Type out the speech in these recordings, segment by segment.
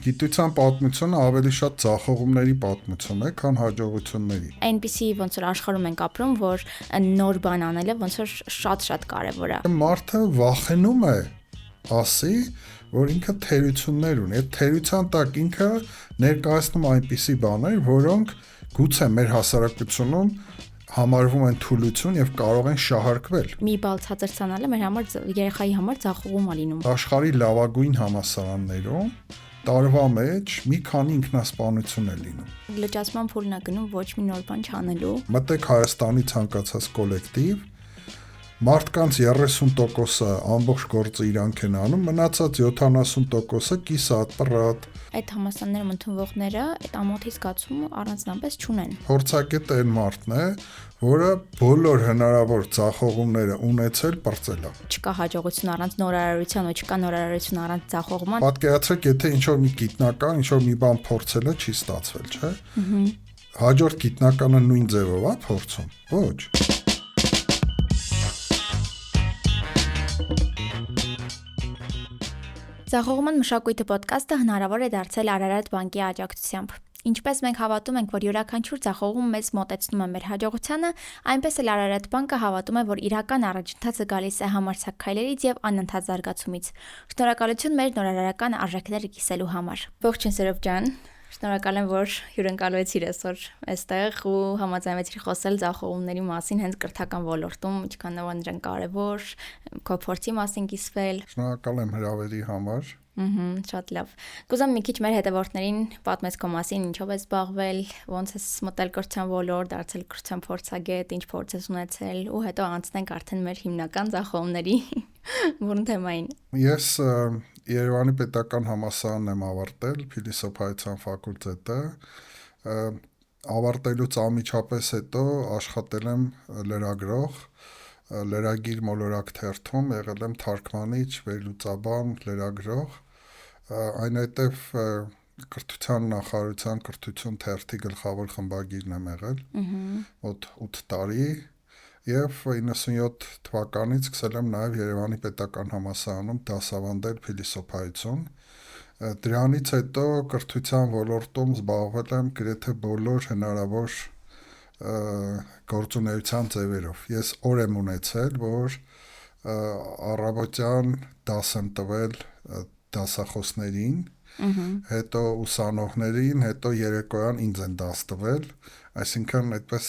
Գիտության պատմությունը ավելի շատ ձախողումների պատմություն է, քան հաջողությունների։ Այնպիսի ոնց որ աշխարհում ենք ապրում, որ նոր բան անելը ոնց որ շատ կարևոր է։ Մարդը վախենում է ասի, որ ինքը թերություններ ունի։ Այդ թերության տակ ինքը ներկայացնում այնպիսի բաներ, որոնք գուցե մեր հասարակությունում համարվում են թուլություն եւ կարող են շահարկվել։ Մի բալ ցածր ցանալը մեր համար երեխայի համար ձախողում է լինում։ Աշխարհի լավագույն համալսարաններում տարվա մեջ մի քանի ինքնասպանություն է լինում։ Լճացման փուլն է գնում ոչ մի նոր բան չանելու։ Մտեք Հայաստանի ցանկացած կոլեկտիվ, մարդկանց 30%-ը ամբողջ գործը իրանք են անում, մնացած 70%-ը կիսատ, պռատ։ Այդ համալսարաններում ընդունվողները այդ ամոթի զգացումը առանձնապես չունեն։ Փորձագետը այն մարդն է, որը բոլոր հնարավոր ձախողումները ունեցել պրծել է։ Չկա հաջողություն առանց նորարարության, ու չկա նորարարություն առանց ձախողման։ Պատկերացրեք, եթե ինչ-որ մի գիտնական ինչ-որ մի բան փորձել է, չի ստացվել, չէ՞։ Հաջորդ գիտնականը նույն ձևով է փորձում։ Ոչ։ Ձախողման մշակույթը ոդկասթը հնարավոր է դարձել Արարատ բանկի աջակցությամբ։ Ինչպես մենք հավատում ենք, որ յուրաքանչյուր ձախողում մեզ մոտեցնում է մեր հաջողությանը, այնպես էլ Արարատ բանկը հավատում է, որ իրական առաջընթացը գալիս է համարձակ քայլերից եւ անընդհատ զարգացումից։ Շնորհակալություն մեր նորարարական արժեքները կիսելու համար։ Ողջույն Սերով ջան։ Շնորհակալ եմ, որ հյուրընկալվեցիր այսօր այստեղ ու համաձայնվեցիր խոսել ձախողումների մասին հենց կրթական ոլորտում, ինչքանով դրան կարևոր, քո փորձի մասին կիսվել։ Շնորհակալ եմ հրավերի համար։ Շատ լավ։ Կուզեմ մի քիչ մեր հետևորդներին պատմես քո մասին, ինչով ես զբաղվել, ոնց ես մտել կրթության ոլորտ, դարձել կրթության փորձագետ, ինչ փորձ ես ունեցել, ու հետո անցնենք արդեն մեր հիմնական ձախողումների բուն թեմային։ Ես Երևանի պետական համալսարանն եմ ավարտել, փիլիսոփայության ֆակուլտետը։ Ավարտելուց անմիջապես հետո աշխատել եմ լրագրող, լրագիր մոլորակ թերթում, եղել եմ թարգմանիչ, վերլուծաբան, լրագրող, այնուհետև կրթության նախարարության կրթություն թերթի գլխավոր խմբագիրն եմ եղել, մոտ 8 տարի, եւ 97 թվականից սկսել եմ նաեւ Երևանի պետական համալսարանում դասավանդել փիլիսոփայություն։ Դրանից հետո կրթության ոլորտում զբաղվել եմ գրեթե բոլոր հնարավոր գործունեության ձևերով։ Ես օր եմ ունեցել, որ առավոտյան դաս եմ տվել դասախոսներին, հետո ուսանողներին, հետո երեկոյան ինձ են դաս տվել, այսինքն այդպես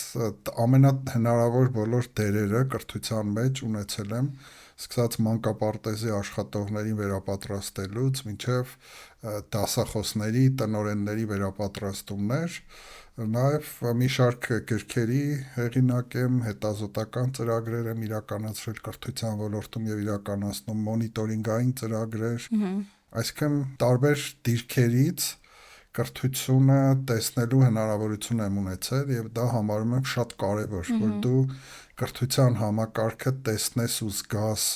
ամենահնարավոր բոլոր դերերը կրթության մեջ ունեցել եմ, սկսած մանկապարտեզի աշխատողներին վերապատրաստելուց մինչև դասախոսների, տնօրենների վերապատրաստումներ, նաև մի շարք գրքերի հեղինակ եմ, հետազոտական ծրագրեր եմ իրականացրել կրթության ոլորտում եւ իրականացնում մոնիտորինգային ծրագրեր, այսինքն տարբեր դիրքերից կրթությունը տեսնելու հնարավորություն եմ ունեցել եւ դա համարում եմ շատ կարեւոր, որ դու կրթության համակարգը տեսնես ու զգաս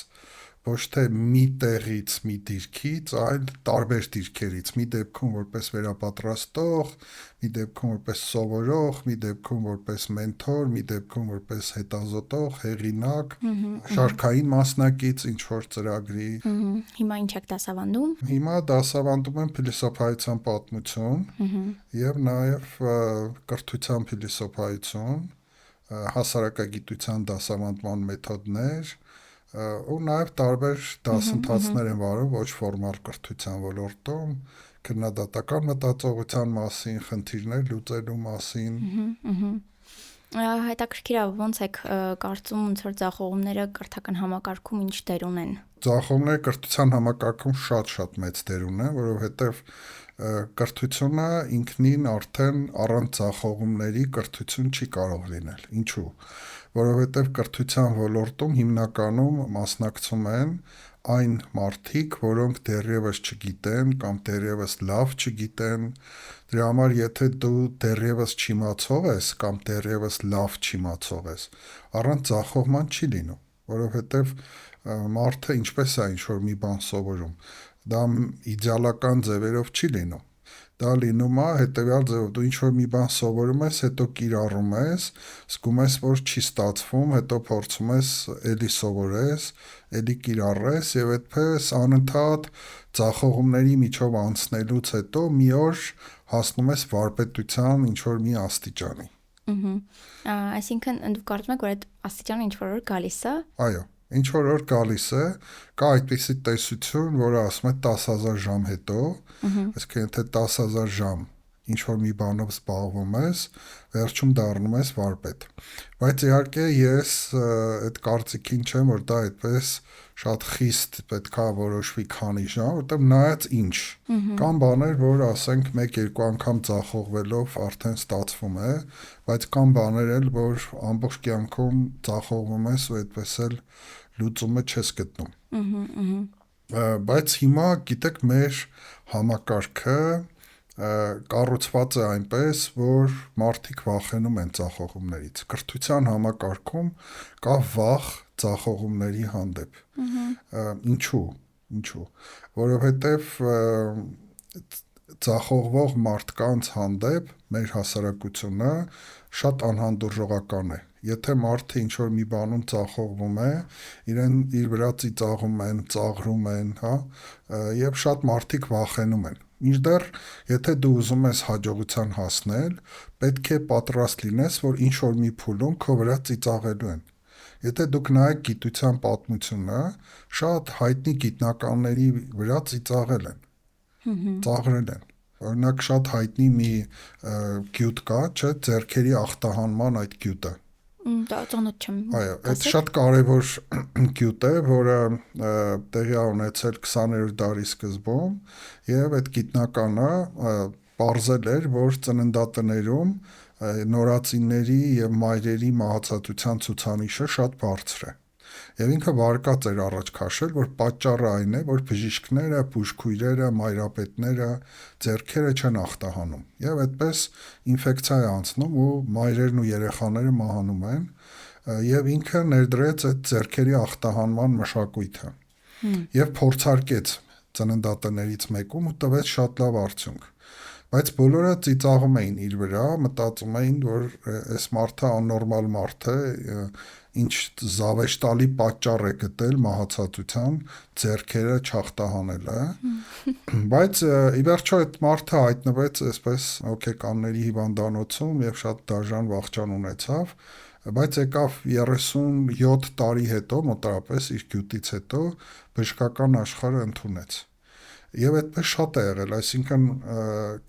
ոչ թե մի տեղից, մի դիրքից, այլ տարբեր դիրքերից, մի դեպքում որպես վերապատրաստող, մի դեպքում որպես սովորող, մի դեպքում որպես մենթոր, մի դեպքում որպես հետազոտող, հեղինակ, շարքային մասնակից ինչ-որ ծրագրի։ Հիմա ինչ եք դասավանդում։ Հիմա դասավանդում եմ փիլիսոփայության պատմություն եւ նաեւ կրթության փիլիսոփայություն, հասարակագիտության դասավանդման մեթոդներ ու նաև տարբեր դասընթացներ են վարում ոչ ֆորմալ կրթության ոլորտում, քննադատական մտածողության մասին, խնդիրներ լուծելու մասին։ Հետաքրքիր է, ոնց եք կարծում, ոնց որ ձախողումները կրթական համակարգում ինչ դեր ունեն։ Ձախողումները կրթության համակարգում շատ մեծ դեր ունեն, որովհետև կրթությունը ինքնին արդեն առանց ձախողումների կրթություն չի կարող լինել։ Ինչու՞։ Որովհետև կրթության ոլորտում հիմնականում մասնակցում են այն մարդիկ, որոնք դեռևս չգիտեն կամ դեռևս լավ չգիտեն, դրա համար եթե դու դեռևս չիմացող ես կամ դեռևս լավ չիմացող ես, առանց ձախողման չի լինում, որովհետև մարդը ինչպես է ինչ-որ մի բան սովորում, դա իդեալական ձևերով չի լինում, Դա լինում է հետևյալ ձևով, դու ինչ-որ մի բան սովորում ես, հետո կիրառում ես, զգում ես, որ չի ստացվում, հետո փորձում ես էլի սովորես, էլի կիրառես եւ այդպես անընդհատ ձախողումների միջով անցնելուց հետո մի օր հասնում ես վարպետության ինչ-որ մի աստիճանի։ Այսինքն դուք կարծում եք, որ այդ աստիճանը ինչ-որ օր գալիս է։ Այո, ինչ-որ օր գալիս է, կա այդպիսի տեսություն, որը ասում է 10,000 ժամ հետո, այսինքն եթե 10,000 ժամ ինչ-որ մի բանով զբաղվում ես, վերջում դառնում ես վարպետ։ Բայց իհարկե ես այդ կարծիքին չեմ, որ դա այդպես շատ խիստ պետքա որոշվի քանի ժամ, որտեղ նայած ինչ։ Կան բաներ, որ ասենք 1-2 անգամ ձախողվելով արդեն ստացվում է, բայց կան բաներ էլ, որ ամբողջ կյանքում ձախողվում ես ու այդպես էլ լուծումը չես գտնում։ Բայց հիմա գիտեք մեր համակարգը կառուցված է այնպես, որ մարդիկ վախենում են ձախողումներից։ Կրթության համակարգում կա վախ ձախողումների հանդեպ։ Ինչու։ Որովհետև ձախողվող մարդկանց հանդեպ մեր հասարակությունը շատ անհանդուրժողական է։ Եթե մարդը ինչ-որ մի բանում ձախողվում է, իրեն իր վրա ծիծաղում են, ծաղրում են, հա, եւ շատ մարդիկ վախենում են։ Մինչդեռ, եթե դու ուզում ես հաջողության հասնել, պետք է պատրաստ լինես, որ ինչ-որ մի փուլում քո վրա ծիծաղելու են։ Եթե դուք նայեք գիտության պատմությունը, շատ հայտնի գիտնականների վրա ծիծաղել են, ծաղրել են։ Օրինակ շատ հայտնի մի գյուտ կա, չէ՞, ձեռքերի ախտահանման այդ գյուտը։ Դա ծանոթ չեմ։ Այո, այդ շատ կարևոր գյուտ է, որը տեղի ունեցել 20-րդ դարի սկզբում, եւ այդ գիտնականը պարզել էր, որ ծննդատներում նորածինների եւ մայրերի մահացածության ցուցանիշը շատ բարձր է։ Եվ ինքը վարկած էր առաջ քաշել, որ պատճառը այն է, որ բժիշկները, բուժքույրերը, մայրապետները ձեռքերը չեն ախտահանում։ Եվ այդպես ինֆեկցիա է անցնում ու մայրերն ու երեխաները մահանում են, եւ ինքը ներդրեց այդ ձեռքերի ախտահանման մշակույթը։ Եվ փորձարկեց ծննդատներից մեկում ու տվեց շատ լավ արդյունք։ Բայց բոլորը ծիծաղում էին իր վրա, մտածում էին, որ այս մարդը աննորմալ մարդ է, ինչ զավեշտալի պատճառ է գտել մահացածության ձեռքերը չախտահանելը, բայց ի վերջո այդ մարդը հայտնվեց այսպես հոգեկանների հիվանդանոցում եւ շատ դաժան վախճան ունեցավ, բայց եկավ 37 տարի հետո, մոտավորապես իր գյուտից հետո բժշկական աշխարհը ընդունեց։ Եվ այդպես շատ է եղել, այսինքն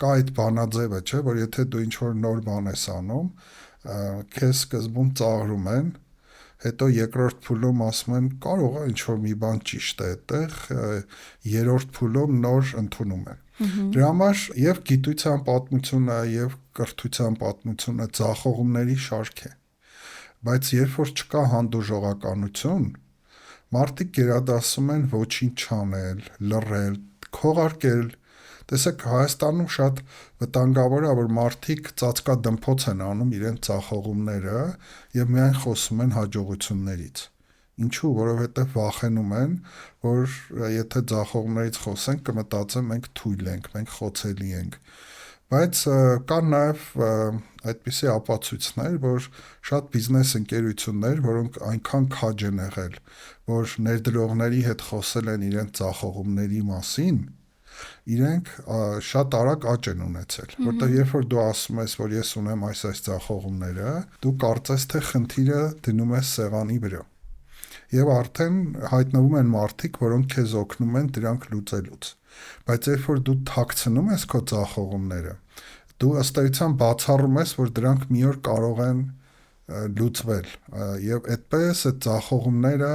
կա այդ բանաձևը, չէ, որ եթե դու ինչ-որ նոր բան ես անում, քեզ սկզբում ծաղրում են, հետո երկրորդ փուլում ասում են կարող է ինչ-որ մի բան ճիշտ է այդտեղ, երրորդ փուլում նոր ընդունում են։ Դրա համար եւ գիտության պատմությունը եւ կրթության պատմությունը ձախողումների շարք է։ Բայց երբ որ չկա հանդուրժողականություն, մարդիկ գերադասում են ոչինչ չանել, լռել, քողարկել։ Տեսեք, Հայաստանում շատ վտանգավոր է, որ մարդիկ ծածկադմփոց են անում իրենց ձախողումները եւ միայն խոսում են հաջողություններից։ Ինչու՞, որովհետեւ վախենում են, որ եթե ձախողումներից խոսենք, կմտածեն մենք թույլ ենք, մենք խոցելի ենք։ Բայց կան նաև այդպիսի ապացույցներ, որ շատ բիզնես ընկերություններ, որոնք այնքան քաջ են եղել, որ ներդրողների հետ խոսել են իրենց ձախողումների մասին, իրենք շատ արագ աճ են ունեցել, որտեղ երբ որ դու ասում ես, որ ես ունեմ այս ձախողումները, դու կարծես թե խնդիրը դնում ես սեղանի վրա։ Եվ արդեն հայտնվում են մարդիկ, որոնք քեզ օգնում են դրանք լուծելուց։ Բայց երբ որ դու թաքցնում ես քո ձախողումները, դու ըստ էության բացառում ես, որ դրանք մի օր կարող են լուծվել, եւ այդպես այդ ձախողումները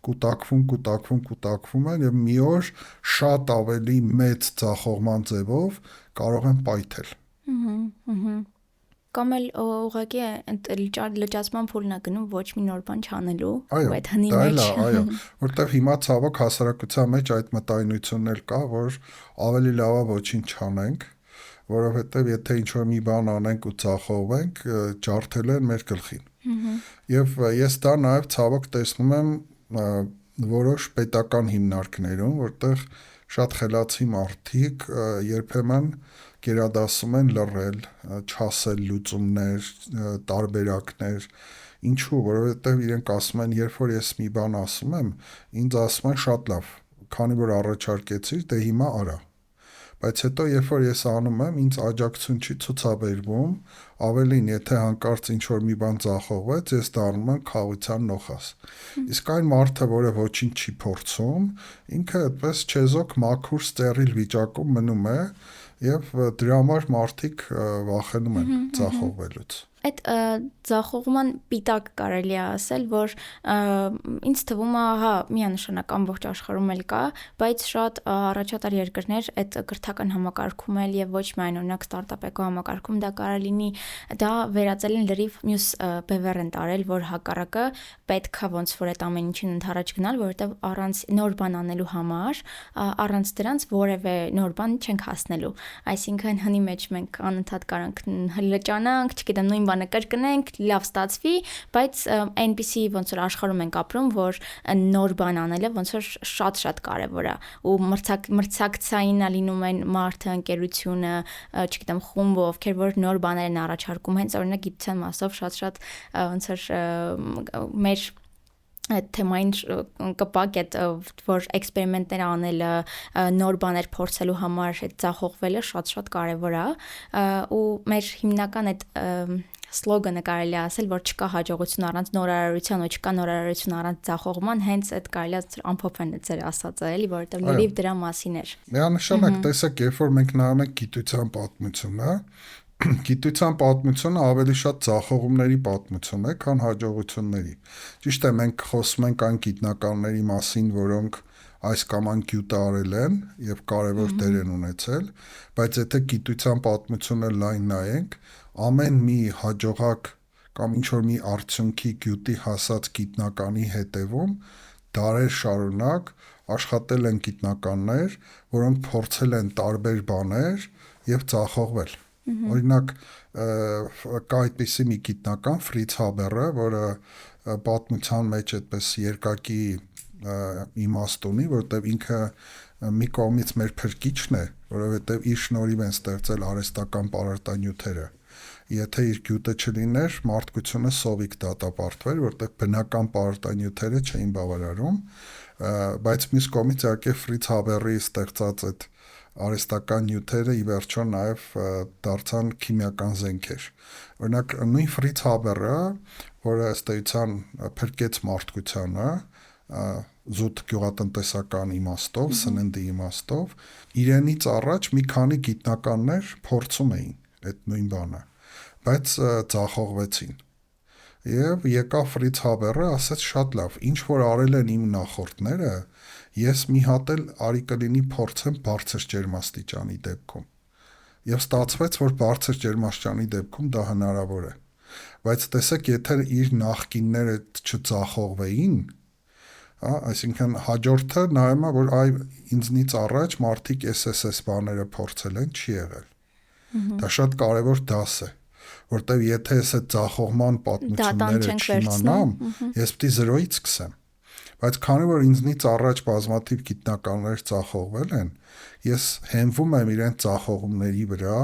կուտակվում են եւ մի օր շատ ավելի մեծ ձախողման ձևով կարող են պայթել։ Կամ էլ ուղղակի լճացման փուլն է գնում ոչ մի նոր բան չանելու, այդ հնի մեջ։ Այո, որտեվ հիմա ցավոք հասարակության մեջ այդ մտայնությունն էլ կա, որ ավելի լավ է ոչինչ չանենք, որովհետև եթե ինչ-որ մի բան անենք ու ձախողվենք, ջարդել են մեր գլխին։ Եվ ես դա նաև ցավոք տեսնում եմ որոշ պետական հիմնարկներում, որտեղ շատ խելացի մարդիկ երբեմն գերադասում են լռել, չասել լուծումներ, տարբերակներ, ինչու, որովհետև իրենք ասում են, երբ որ ես մի բան ասում եմ, ինձ ասում են շատ լավ, քանի որ առաջարկեցիր, դե հիմա արա։ Բայց հետո երբ որ ես անում եմ, ինձ աջակցություն չի ցուցաբերվում, ավելին, եթե հանկարծ ինչ-որ մի բան ձախողվեց, ես դառնում եմ խաղաղության նոխազ։ Իսկ այն մարդը, որը ոչինչ չի փորձում, ինքը այդպես չեզոք մաքուր ստերիլ վիճակում մնում է, եւ դրա համար մարդիկ վախենում են ձախողվելուց։ Այդ ձախողման պիտակ կարելի է ասել, որ ինձ թվում է, հա, միանշանակ ամբողջ աշխարհում էլ կա, բայց շատ առաջատար երկրներ այդ կրթական համակարգում էլ եւ ոչ միայն օրինակ ստարտափ էկոհամակարգում դա կարա լինի, դա վերածել են լրիվ մյուս բևեռ են տարել, որ հակառակը պետքա ոնց որ այդ ամեն ինչին ընդառաջ գնալ, որովհետեւ առանց նոր բան անելու համար, առանց դրանց որևէ նոր բան չենք հասնելու։ Այսինքն հնի մեջ մենք անընդհատ կարանք լճանանք, չգիտեմ, նույն բանը կրկնենք, լավ ստացվի, բայց այնպիսի ոնց որ աշխարհում ենք ապրում, որ նոր բան անելը ոնց որ շատ կարևոր է ու մրցակցային լինում են մարդը, ընկերությունը, չգիտեմ, խումբը, ովքեր որ նոր բաներ են առաջարկում, հենց օրինակ գիտության մասով շատ ոնց որ մեր այդ թեմային կպակ այդ որ էքսպերիմենտներ անելը, նոր բաներ փորձելու համար այդ ձախողվելը շատ կարևոր է ու մեր հիմնական այդ սլոգանը կարելի է ասել, որ չկա հաջողություն առանց նորարարության ու չկա նորարարություն առանց ձախողման, հենց այդ կարելի է ամփոփեն ձեր ասածը, էլի, որովհետև լրիվ դրա մասին էր։ Միանշանակ, տեսեք, երբ որ մենք նայում ենք գիտության պատմությունը, գիտության պատմությունը ավելի շատ ձախողումների պատմություն է, քան հաջողությունների։ Ճիշտ է, մենք խոսում ենք այն գիտնականների մասին, որոնք այս կամ այն գյուտը արել են եւ կարևոր դեր են ունեցել, բայց եթե գիտության պատմությունը լայն նայենք, ամեն մի հաջողակ կամ ինչ-որ մի արդյունքի գյուտի հասած գիտնականի հետևում դարեր շարունակ աշխատել են գիտնականներ, որոնք փորձել են տարբեր բաներ եւ ձախողվել։ Օրինակ կա այդպիսի մի գիտնական Ֆրից Հաբերը, որը պատմության մեջ այդպես երկակի իմաստ ունի, որտեղ ինքը մի կողմից մեր փրկիչն է, որովհետև իր շնորհիվ են ստեղծել արհեստական պարարտանյութերը։ Եթե իր գյուտը չլիներ, մարդկությունը սովիկ դատապարտվեր, որտեղ բնական պարարտանյութերը չէին բավարարում, բայց մյուս կողմից իհարկե Ֆրից Հաբերի ստեղծած այդ արհեստական նյութերը ի վերջո նաև դարձան քիմիական զենքեր։ Օրինակ նույն Ֆրից Հաբերը, որը ըստ էության փրկեց մարդկությանը զուտ գյուղատնտեսական իմաստով, սննդի իմաստով, իրենից առաջ մի քանի գիտնականներ փորձում էին այդ նույն բանը, բայց ձախողվեցին։ Եվ եկավ Ֆրից Հաբերը, ասաց շատ լավ, ինչ որ արել են իմ նախորդները, ես մի հատ էլ արի կլինի փորձեմ բարձր ջերմաստիճանի դեպքում։ Եվ ստացվեց, որ բարձր ջերմաստիճանի դեպքում դա հնարավոր է։ Բայց տեսեք, եթե իր նախկինները չձախողվեին, այսինքն հաջորդը նայում է, որ այ ինձնից առաջ մարդիկ SSS բաները փորձել են, չի եղել։ Դա շատ կարևոր դաս է, որտեղ եթե ես այդ ձախողման պատմությունները չիմանամ, ես պիտի 0-ից սկսեմ։ Բայց քանի որ ինձնից առաջ բազմաթիվ գիտնականներ ձախողվել են, ես հենվում եմ իրենց ձախողումների վրա,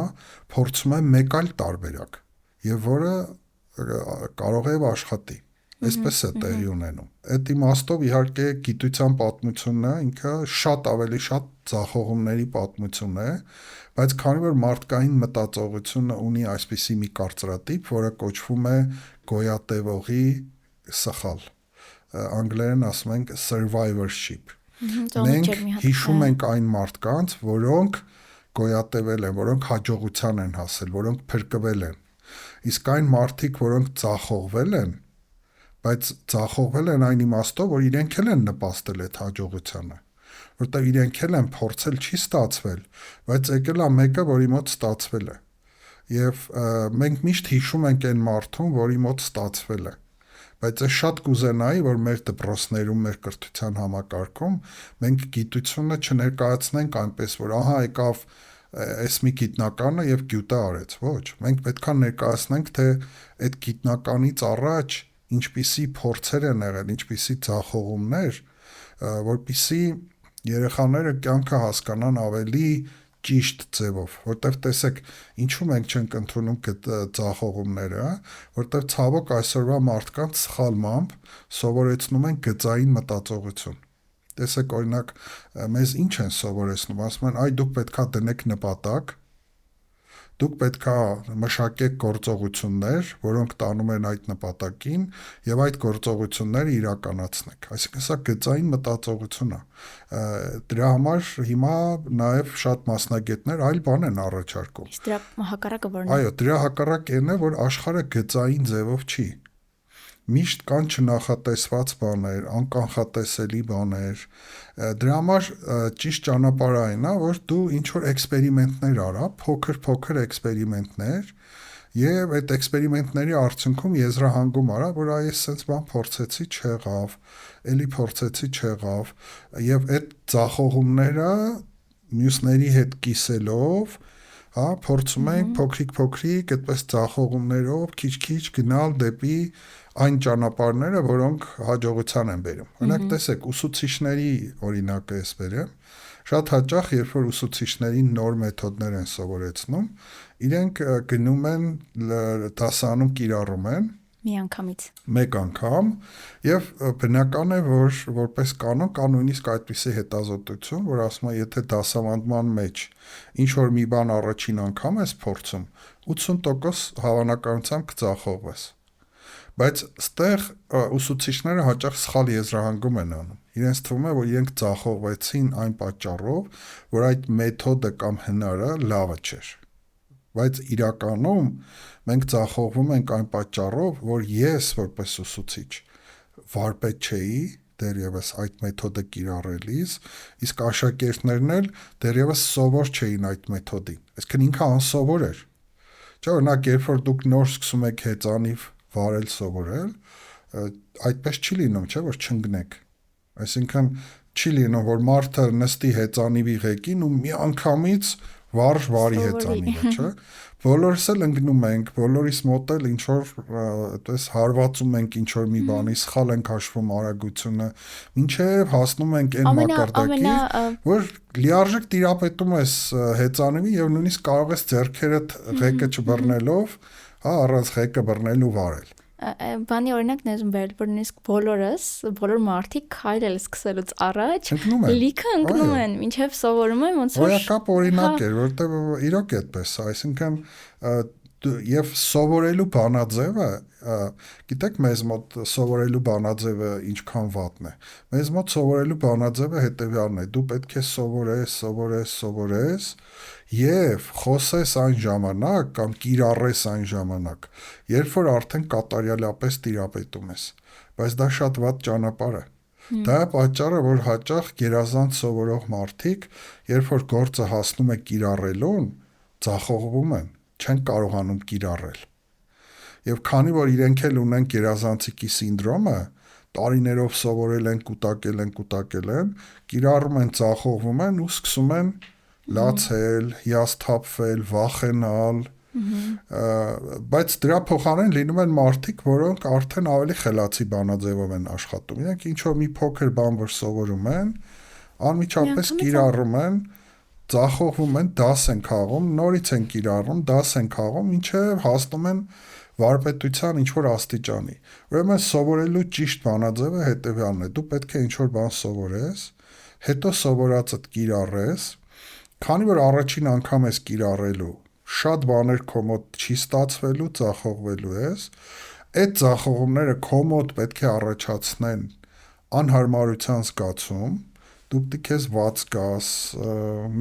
փորձում եմ մեկ այլ տարբերակ, եւ որը կարող է աշխատի։ Այսպես է տեղի ունենում։ Այդ իմաստով իհարկե գիտության պատմությունը ինքը շատ ավելի շատ ձախողումների պատմություն է, բայց քանի որ մարդկային մտածողությունը ունի այսպիսի մի կարծրատիպ, որը կոչվում է գոյատևողի սխալ, անգլերեն ասում ենք survivorship։ Մենք հիշում ենք այն մարդկանց, որոնք գոյատևել են, որոնք հաջողության են հասել, որոնք փրկվել են։ Իսկ այն մարդիկ, որոնք ձախողվել են, բայց ձախողվել են այն իմաստով, որ իրենք էլ են նպաստել այդ հաջողությանը, որտեղ իրենք էլ են փորձել, չի ստացվել, բայց եկել է մեկը, որի մոտ ստացվել է։ Եվ մենք միշտ հիշում ենք այն մարդուն, որի մոտ ստացվել է։ Բայց ես շատ կուզենայի, որ մեր դպրոցներում, մեր կրթության համակարգում մենք գիտությունը չներկայացնենք այնպես, որ ահա եկավ այս մի գիտնականը եւ գյուտը արեց։ Ոչ, մենք պետքա ներկայացնենք, թե այդ գիտնականից առաջ ինչպիսի փորձեր են եղել, ինչպիսի ձախողումներ, որպիսի երեխաները կյանքը հասկանան ավելի ճիշտ ձևով, որտեվ տեսեք, ինչու մենք չենք ընդունում ձախողումները, որտեվ ցավոք այսօրվա մարդկանց սխալմամբ սովորեցնում են գծային մտածողություն։ Տեսեք, օրինակ, մեզ ինչ են սովորեցնում, ասում են, այ դուք պետքա դնեք նպատակ, դուք պետքա մշակեք գործողություններ, որոնք տանում են այդ նպատակին, եւ այդ գործողությունները իրականացնեք։ Այսինքն սա գծային մտածողություն է։ Դրա համար հիմա նաեւ շատ մասնագետներ այլ բան են առաջարկում։ Իսկ դրա հակառակը որն է։ Այո, դրա հակառակն է, որ աշխարհը գծային ձևով չի։ Միշտ կան չնախատեսված բաներ, անկանխատեսելի բաներ։ Դրա համար ճիշտ ճանապարհը այն է, որ դու ինչ որ էքսպերիմենտներ արա, փոքր էքսպերիմենտներ, եւ այդ էքսպերիմենտների արդյունքում եզրահանգում արա, որ այ ես sense բան փորձեցի, չեղավ, էլի փորձեցի, չեղավ, եւ այդ ձախողումները մյուսների հետ կիսելով, հա, փորձում ենք փոքրիկ այդպես ձախողումներով քիչ-քիչ գնալ դեպի այն ճանապարհները, որոնք հաջողության են բերում։ Օրինակ, տեսեք, ուսուցիչների օրինակը էս բերեմ, շատ հաճախ, երբ որ ուսուցիչներին նոր մեթոդներ են սովորեցնում, իրենք գնում են դասանում կիրառում են մեկ անգամ, եւ բնական է, որ որպես կանոն կա նույնիսկ այդպիսի հետազոտություն, որ ասում է, եթե դասավանդման մեջ ինչ որ մի բան առաջին անգամ ես փորձում, 80% հավանականությամբ կձախողվես։ Բայց ստեղ ուսուցիչները հաճախ սխալ եզրահանգում են անում։ Իրենց թվում է, որ իրենք ձախողվեցին այն պատճառով, որ այդ մեթոդը կամ հնարը լավը չէր։ Բայց իրականում մենք ձախողվում ենք այն պատճառով, որ ես որպես ուսուցիչ վարպետ չէի դեռևս այդ մեթոդը կիրառելիս, իսկ աշակերտներն էլ դեռևս սովոր չէին այդ մեթոդին։ Այսինքն ինքը անսովոր էր։ Չէ՞, օրինակ, երբ որ դուք նոր սկսում եք հեծանիվ վարել սովորել, այդպես չի լինում, չէ՞, որ չընկնեք։ Այսինքն չի լինում, որ մարդը նստի հեծանիվի ղեկին ու մի անգամից վարի հեծանիվը, չէ՞։ Բոլորս էլ ընկնում ենք, բոլորիս մոտ էլ ինչ որ այդպես հարվածում ենք ինչ որ մի բանի, սխալ ենք հաշվում արագությունը, մինչև հասնում ենք այն մակարդակի, որ լիարժեք տիրապետում ես հեծանիվի եւ նույնիսկ կարող ես ձեռքերդ ղեկը չբռնելով, հա, առանց ղեկը բռնելու վարել։ Բանի օրինակ նեզում վերել, որ նույնիսկ բոլոր մարդիկ քայլել սկսելուց առաջ լիքը ընկնում են, մինչև սովորում են ոնց որ հոյակապ օրինակ էր, որտեղ իրոք այդպես է, այսինքն եւ սովորելու բանաձևը, գիտեք, մեզ մոտ սովորելու բանաձևը ինչքան վատն է։ Մեզ մոտ սովորելու բանաձևը հետեւյալն է. դու պետք է սովորես եւ խոսես այն ժամանակ կամ կիրառես այն ժամանակ, երբ որ արդեն կատարյալապես տիրապետում ես։ Բայց դա շատ վատ ճանապարհ է։ Դա է պատճառը, որ հաճախ գերազանց սովորող մարդիկ, երբ որ գործը հասնում է կիրառելուն, ձախողվում են, չեն կարողանում կիրառել։ Եվ քանի որ իրենք էլ ունեն գերազանցիկի սինդրոմը, տարիներով սովորել են, կուտակել են, կիրառում են, ձախողվում են ու սկսում են լացել, հիասթափվել, վախենալ, բայց դրա փոխարեն լինում են մարդիկ, որոնք արդեն ավելի խելացի բանաձևով են աշխատում։ Իրենք ինչ որ մի փոքր բան, որ սովորում են, անմիջապես կիրառում են, ձախողվում են, դաս են քաղում, նորից են կիրառում, դաս են քաղում, ինչև հասնում են վարպետության ինչ որ աստիճանի։ Ուրեմն սովորելու ճիշտ բանաձևը հետեւյալն է. դու պետք է ինչ որ բան սովորես, հետո սովորածդ կիրառես, քանի որ առաջին անգամ ես կիրառելու, շատ բաներ քո մոտ չի ստացվելու, ձախողվելու ես, այդ ձախողումները քո մոտ պետք է առաջացնեն անհարմարության զգացում, դու պետք է վատ զգաս,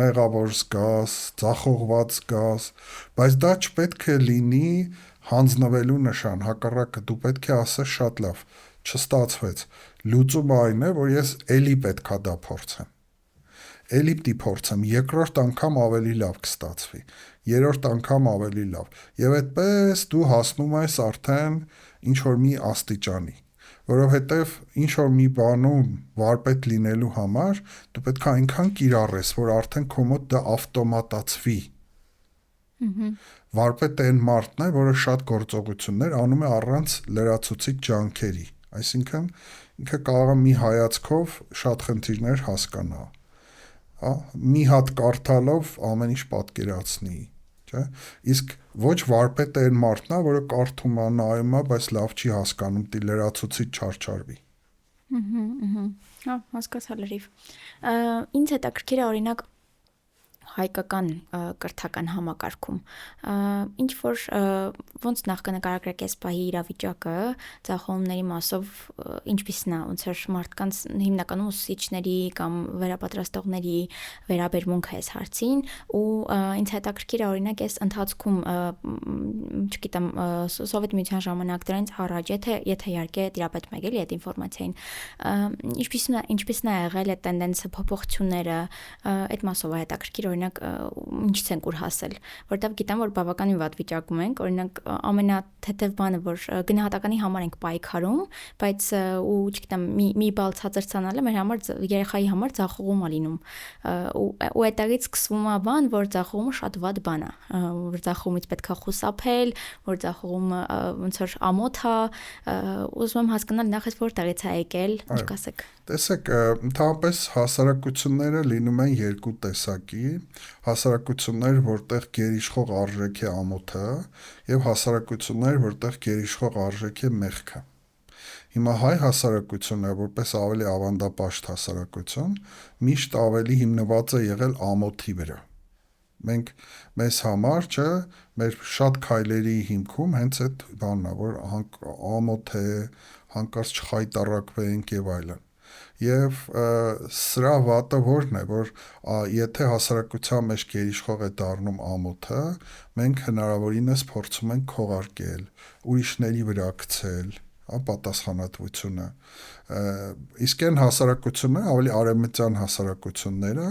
մեղավոր զգաս, ձախողված զգաս, բայց դա չպետք է լինի հանձնվելու նշան, հակառակը դու պետք է ասես շատ լավ, չստացվեց, լուծումը այն է, որ ես էլի պետքա դա փորձեմ, էլի պիտի փորձեմ, երկրորդ անգամ ավելի լավ կստացվի, երրորդ անգամ ավելի լավ, եւ այդպես դու հասնում ես արդեն ինչ որ մի աստիճանի, որովհետեւ ինչ որ մի բանում վարպետ լինելու համար դու պետք է այնքան կիրառես, որ արդեն քո մոտ դա ավտոմատացվի։ Վարպետը այն մարդն է, որը շատ գործողություններ անում է առանց լրացուցիչ ջանքերի, այսինքն ինքը կարող է մի հայացքով շատ խնդիրներ հասկանա, մի հատ կարդալով ամեն ինչ պատկերացնի, չէ՞։ Իսկ ոչ վարպետը այն մարդն է, որը կարդում է, նայում է, բայց լավ չի հասկանում, դի լրացուցիչ չարչարվի։ Հա, հասկացա լրիվ։ Ինձ հետաքրքիր է օրինակ հայկական կրթական համակարգում ինչ որ ոնց նախկնակարագրեք այս պահի իրավիճակը ձախողումների մասով ինչպիսին է ոնց որ մարդկանց հիմնականում ուսուցիչների կամ վերապատրաստողների վերաբերմունքը այս հարցին ու ինձ հետաքրքիր է օրինակ այս ընթացքում չգիտեմ սովետ միության ժամանակ դրանից առաջ եթե իհարկե տիրապետում եք էլի այդ ինֆորմացիային ինչպիսին է եղել այդ տենդենսը փոփոխությունները այդ մասով է հետաքրքիր օրինակ ինչից ենք ուր հասել, որտեվ գիտեմ, որ բավականին վատ վիճակում ենք, օրինակ ամենաթեթև բանը, որ գնահատականի համար ենք պայքարում, բայց ու չգիտեմ, մի բալ ցածր ցանալը մեր համար երեխայի համար ձախողում է լինում։ Ու այդտեղից սկսվում է բան, որ ձախողումը շատ վատ բան է, որ ձախողումից պետք է խուսափել, որ ձախողումը ոնց որ ամոթ է, ուզում եմ հասկանալ նախ այս որտեղից է եկել, ինչ կասեք։ Տեսեք, ընդհանրապես հասարակությունները լինում են երկու տեսակի, հասարակություններ, որտեղ գերիշխող արժեք է ամոթը, եւ հասարակություններ, որտեղ գերիշխող արժեք է մեղքը։ Հիմա հայ հասարակությունը, որպես ավելի ավանդապաշտ հասարակություն, միշտ ավելի հիմնված է եղել ամոթի վրա։ Մենք մեզ համար, չէ, մեր շատ քայլերի հիմքում հենց այդ բանն է, որ ամոթ է, հանկարծ չխայտառակվենք եւ այլն։ Եվ սրա վատը որն է, որ եթե հասարակության մեջ գերիշխող է դառնում ամոթը, մենք հնարավորինս փորձում ենք քողարկել, ուրիշների վրա գցել, պատասխանատվությունը։ Իսկ այն հասարակությունները, ավելի արևմտյան հասարակությունները,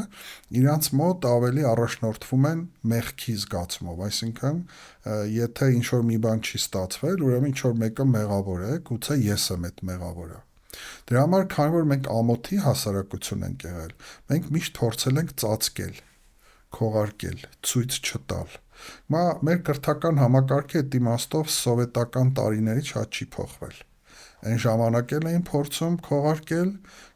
իրանց մոտ ավելի առաջնորդվում են մեղքի զգացումով, այսինքն եթե ինչ-որ մի բան չի ստացվել, ուրեմն ինչ-որ մեկը մեղավոր է, գուցե ես եմ այդ մեղավորը։ Դրա համար, քանի որ մենք ամոթի հասարակություն ենք եղել, մենք միշտ փորձել ենք ծածկել, քողարկել, ցույց չտալ։ Հիմա մեր կրթական համակարգը այդ իմաստով սովետական տարիներից շատ չի փոխվել։ Այն ժամանակ էլ էին փորձում քողարկել,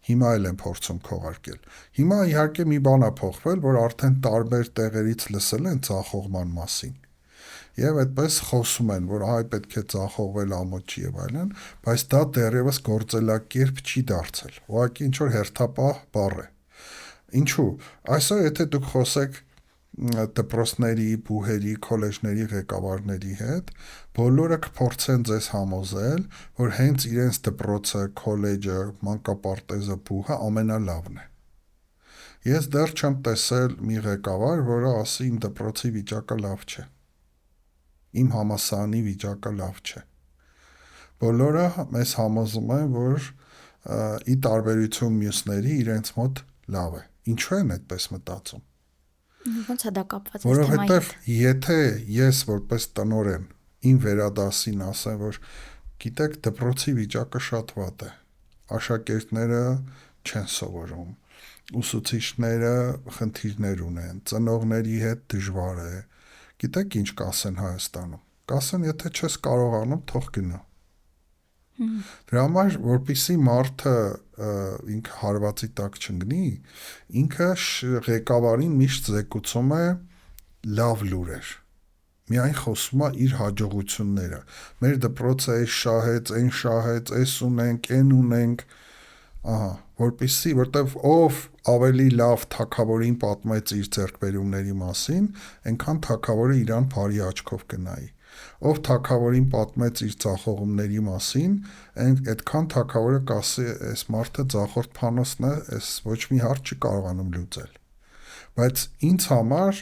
հիմա էլ են փորձում քողարկել։ Հիմա իհարկե մի բան է փոխվել, որ արդեն տարբեր տեղերից լսել են ձախողման մասին։ Եվ այդպես խոսում են, որ այ պետք է ձախողվել ամոթ եւ այլն, բայց դա դեռևս գործելակերպ չի դարձել։ Ուղղակի ինչ որ հերթապահ բառ է։ Ինչու՞։ Այսօր եթե դուք խոսեք դպրոցների, բուհերի, քոլեջների ղեկավարների հետ, բոլորը կփորձեն ձեզ համոզել, որ հենց իրենց դպրոցը, քոլեջը, մանկապարտեզը, բուհը ամենալավն է։ Ես դեռ չեմ տեսել մի ղեկավար, որը ասի իմ դպրոցի վիճակը լավ չէ։ Իմ համալսարանի վիճակը լավ չէ։ Բոլորը մեզ համոզում են, որ ի տարբերություն մյուսների իրենց մոտ լավ է։ Ինչու են այդպես մտածում։ Ոնց է դա կապված այս թեմայի հետ։ Որովհետև եթե ես որպես տնօրեն իմ վերադասին ասեմ, որ գիտեք, դպրոցի վիճակը շատ վատ է։ Աշակերտները չեն սովորում։ Ուսուցիչները խնդիրներ ունեն, ծնողների հետ դժվար է։ Գիտեք ինչ կասեն Հայաստանում։ Կասեն, եթե չես կարողանում, թող գնա։ Դրա համար, որպեսզի մարդը ինքը հարվածի տակ չընկնի, ինքը ղեկավարին միշտ զեկուցում է լավ լուրեր։ Միայն խոսում է իր հաջողությունները։ Մեր դպրոցը այս շահեց, այն շահեց, այս ունենք, այն ունենք, որպեսզի, որտեվ ով ավելի լավ թագավորին պատմեց իր ձեռքբերումների մասին, այնքան թագավորը իրան բարի աչքով կնայի։ Ով թագավորին պատմեց իր ձախողումների մասին, այդքան թագավորը կասի, այս մարդը ձախորդ փանոսն է, այս ոչ մի հարց չի կարողանում լուծել։ Բայց ինձ համար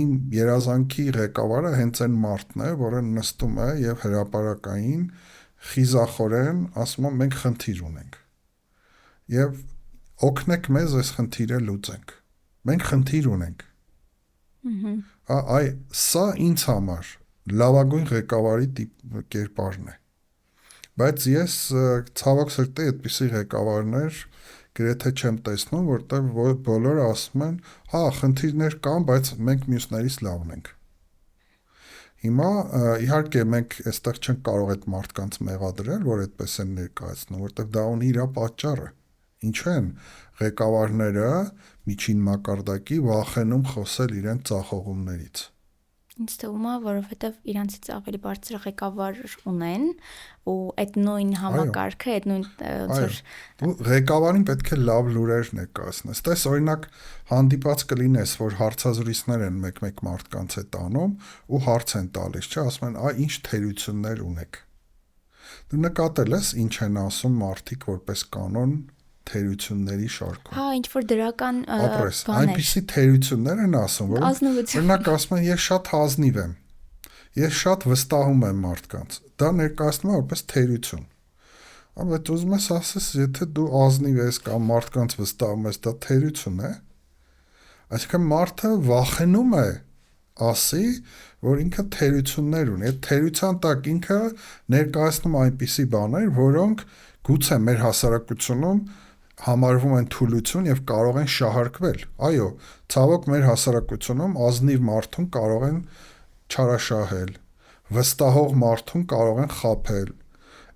իմ երազանքի ղեկավարը հենց այն մարդն է, որը նստում է եւ հրապարակային խիզախորեն ասում է մենք խնդիր ունենք։ Եվ օգնեք մեզ այս խնդիրը լուծենք։ Մենք խնդիր ունենք։ Այ սա ինձ համար լավագույն ղեկավարի կերպարն է։ Բայց ես ցավոք սրտի այդպիսի ղեկավարներ գրեթե չեմ տեսնում, որտեղ բոլորը ասում են, հա, խնդիրներ կան, բայց մենք մյուսներից լավն ենք։ Հիմա իհարկե մենք այստեղ չենք կարող այդ մարդկանց մեղադրել, որ այդպես են ներկայացնում, որտեղ դա ունի իր պատճառը։ Ինչու են ղեկավարները միջին մակարդակի վախենում խոսել իրենց ձախողումներից։ Ինձ թվում է, որովհետև իրանցից ավելի բարձր ղեկավար ունեն ու այդ նույն համակարգը, այդ նույն Դու ղեկավարին պետք է լավ լուրեր ներկայացնես։ Տես օրինակ հանդիպած կլինես, որ հարցազրույցներ են մեկ-մեկ մարդկանց հետ անում ու հարց են տալիս, չէ, ասում են, ինչ թերություններ ունեք։ Դու նկատել ես ինչ են ասում մարդիկ որպես կանոն թերությունների շարքում։ Հա, ինչ որ դրական բաներ։ Այնպիսի թերություններ են ասում, որ օրինակ ասում են, ես շատ հազնիվ եմ։ Ես շատ վստահում եմ մարդկանց։ Դա ներկայացնում է որպես թերություն։ Բայց ուզում ես ասես, եթե դու ազնիվ ես կամ մարդկանց վստահում ես, դա թերություն է։ Այսինքն մարդը վախենում է ասի, որ ինքը թերություններ ունի։ Այդ թերության տակ ինքը ներկայացնում այնպիսի բաներ, որոնք գուցե մեր հասարակությունում համարվում են թուլություն եւ կարող են շահարկվել։ Այո, ցավոք մեր հասարակությունում ազնիվ մարդուն կարող են չարաշահել, վստահող մարդուն կարող են խաբել։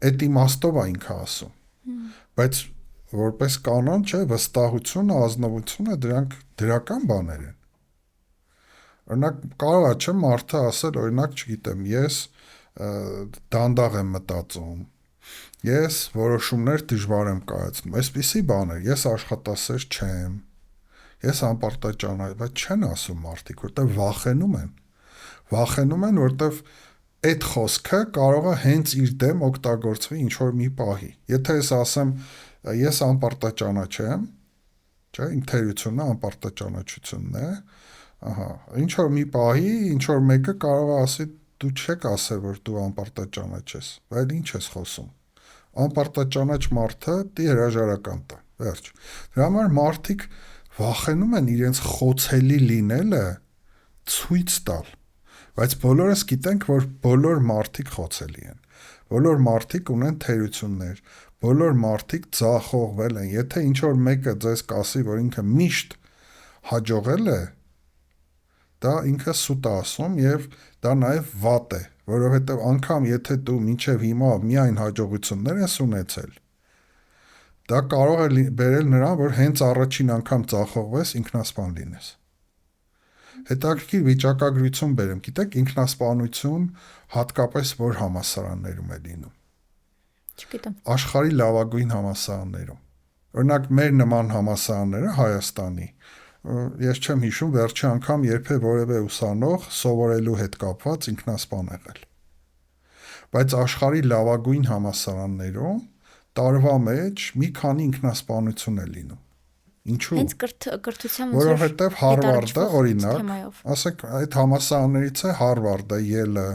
Այդ իմաստով է ինքը ասում։ Բայց որպես կանոն, չէ, վստահությունը, ազնվությունը դրանք դրական բաներ են։ Օրինակ կարող է չէ մարդը ասել, օրինակ, չգիտեմ, ես դանդաղ եմ մտածում, ես որոշումներ դժվար եմ կայացնում, այսպիսի բաներ, ես աշխատասեր չեմ, ես անպարտաճան եմ, բայց չեն ասում մարդիկ, որտեղ վախենում են, որտեղ այդ խոսքը կարող է հենց իր դեմ օգտագործվի ինչ-որ մի պահի, եթե ես ասեմ, ես անպարտաճանա չեմ, չէ, իմ թերությունը անպարտաճանաչությունն է, ինչ-որ մի պահի, ինչ-որ մեկը կարող է ասի, դու չեք ասել, որ դու անպարտաճանա չես, բայց ինչ ես խոսում, անպարտաճանաչ մարդը դի հրաժարական տա, վերջ, դրա համար մարդիկ վախենում են իրենց խոցելի լինելը ցույց տալ, բայց բոլորս գիտենք, որ բոլոր մարդիկ խոցելի են, բոլոր մարդիկ ունեն թերություններ, բոլոր մարդիկ ձախողվել են, եթե ինչ-որ մեկը ձեզ կասի, որ ինքը միշտ հաջողել է, դա ինքը սուտ է ասում և դա նաև վատ է, որովհետև անգամ եթե դու մինչև հիմա միայն հաջողություններ ես ունեցել, դա կարող է բերել նրան, որ հենց առաջին անգամ ձախողվես, ինքնասպան լինես։ Հետաքրքիր վիճակագրություն բերեմ, գիտեք, ինքնասպանություն հատկապես որ համալսարաններում է լինում։ Չգիտեմ։ Աշխարհի լավագույն համալսարաններում։ Օրինակ մեր նման համալսարանները Հայաստանի, ես չեմ հիշում վերջի անգամ երբե որևէ ուսանող սովորելու հետ կապված ինքնասպան եղել։ Բայց աշխարհի լավագույն համալսարաններում տարվա մեջ մի քանի ինքնասպանություն է լինում։ Ինչու՞։ Հենց կրթության որովհետև Հարվարդը, օրինակ, ասենք այդ համալսարաններից է Հարվարդը, Ելը,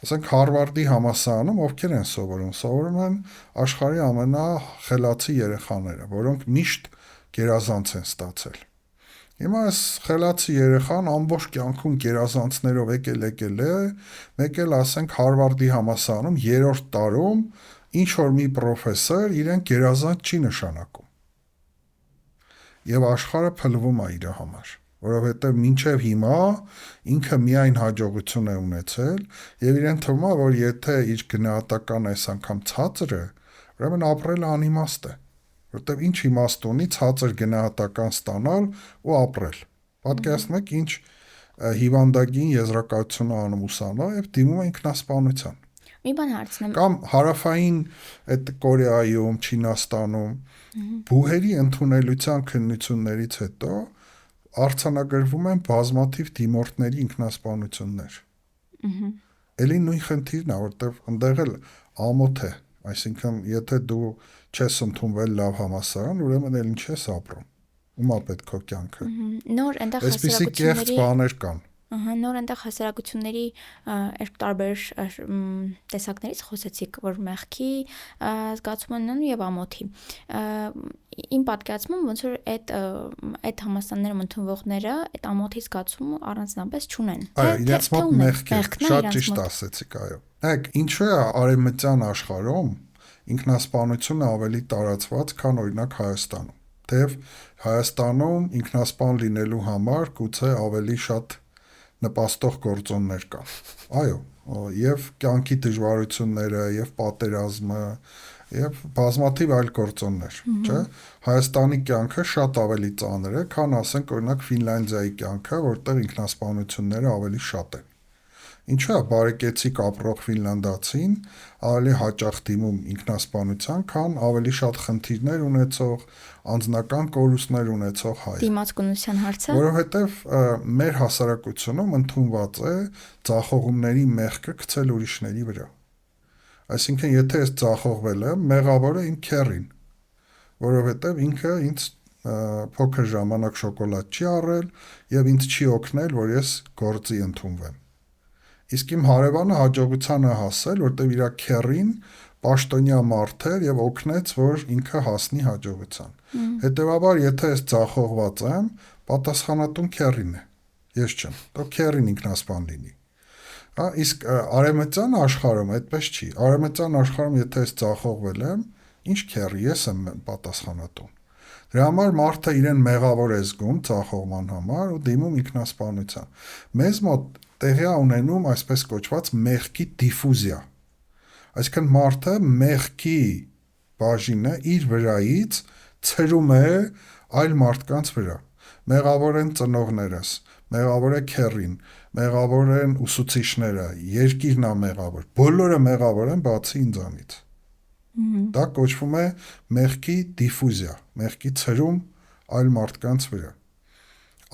ասենք Հարվարդի համալսարանում ովքեր են սովորում։ Սովորում են աշխարհի ամենախելացի երեխաները, որոնք միշտ գերազանց են ստացել։ Հիմա այս խելացի երեխան ամբողջ կյանքում գերազանցներով եկել է, մեկ էլ ասենք Հարվարդի համալսարանում 3-րդ տարում ինչ որ մի պրոֆեսոր իրեն գերազանց չի նշանակում։ Եվ աշխարհը փլվում է իր համար, որովհետև մինչև հիմա ինքը միայն հաջողություն է ունեցել եւ իրեն թվում է, որ եթե իր գնահատական այս անգամ ցածր է, ուրեմն ապրելը անիմաստ է, որովհետև ինչ իմաստ ունի ցածր գնահատական ստանալ ու ապրել։ Պատկերացնում եք ինչ հիվանդագին եզրակացություն անում ուսանող եւ դիմում է ինքնասպանության։ Մի բան հարցնեմ։ Կամ հարավային այդ Կորեայում, Չինաստանում բուհերի ընդունելության քննություններից հետո արձանագրվում են բազմաթիվ դիմորդների ինքնասպանություններ։ Էլի նույն խնդիրն է, որտեղ ընդեղ էլ ամոթ է, այսինքն եթե դու չես ընդունվել լավ համալսարան, ուրեմն էլ ինչ ես ապրում։ Ումա պետք է կյանքը։ Նոր այնտեղ այսպիսի կեղծ բաներ կան։ Նոր այնտեղ հասարակությունների տարբեր տեսակներից խոսեցիք, որ մեղքի զգացում են եւ ամոթի։ Իմ պատկերացմամբ ոնց որ այդ համալսարաններում ընդունվողները այդ ամոթի զգացումը առանձնապես չունեն։ Այո, իրենց մոտ մեղք է, շատ ճիշտ ասեցիք, այո։ Հեք, ինչու է արևմտյան աշխարհում ինքնասպանությունը ավելի տարածված, քան օրինակ Հայաստանում։ Թեև Հայաստանում ինքնասպան լինելու համար գուցե ավելի շատ նպաստող գործոններ կան։ Այո, եւ կյանքի դժվարությունները, եւ պատերազմը, եւ բազմաթիվ այլ գործոններ, չէ՞։ Հայաստանի կյանքը շատ ավելի ծանր է, քան ասենք օրինակ Ֆինլանդիայի կյանքը, որտեղ ինքնասպանությունները ավելի շատ են։ Ինչու է բարեկեցիկ ապրող ֆինլանդացին ավելի հաճախ դիմում ինքնասպանության, քան ավելի շատ խնդիրներ ունեցող, անձնական կորուստներ ունեցող հայ։ Դիմացկունության հարցը։ Որովհետև մեր հասարակությունում ընդունված է ձախողումների մեղքը գցել ուրիշների վրա։ Այսինքն, եթե ես ձախողվել եմ, մեղավորը իմ քեռին, որովհետև ինքը ինձ փոքր ժամանակ շոկոլադ չի առել եւ ինձ չի օգնել, որ ես գործի ընդունվեմ։ Իսկ իմ հարևանը հաջողությանը հասել, որտեղ իր քեռին պաշտոնյա մարդ էր եւ օգնեց, որ ինքը հասնի հաջողության։ Հետևաբար, եթե ես ձախողված եմ, պատասխանատուն քեռին է։ Ես չեմ։ Դա քեռին ինքնասպան լինի։ Հա, իսկ արևմտյան աշխարհում այդպես չի։ Արևմտյան աշխարհում եթե ես ձախողվել եմ, ինչ քեռի, ես եմ պատասխանատուն։ Դրա համար մարդը իրեն մեղավոր է զգում ձախողման համար ու դիմում ինքնասպանության։ Մեզ մոտ տեղի ունենում այսպես կոչված մեղքի դիֆուզիա։ Այսինքն մարդը մեղքի բաժինը իր վրայից ցրում է այլ մարդկանց վրա։ Մեղավոր են ծնողներս, մեղավոր է քեռին, մեղավոր են ուսուցիչները, երկիրն է մեղավոր։ Բոլորը մեղավոր են բացի ինձանից։ Դա կոչվում է մեղքի դիֆուզիա, մեղքի ցրում այլ մարդկանց վրա։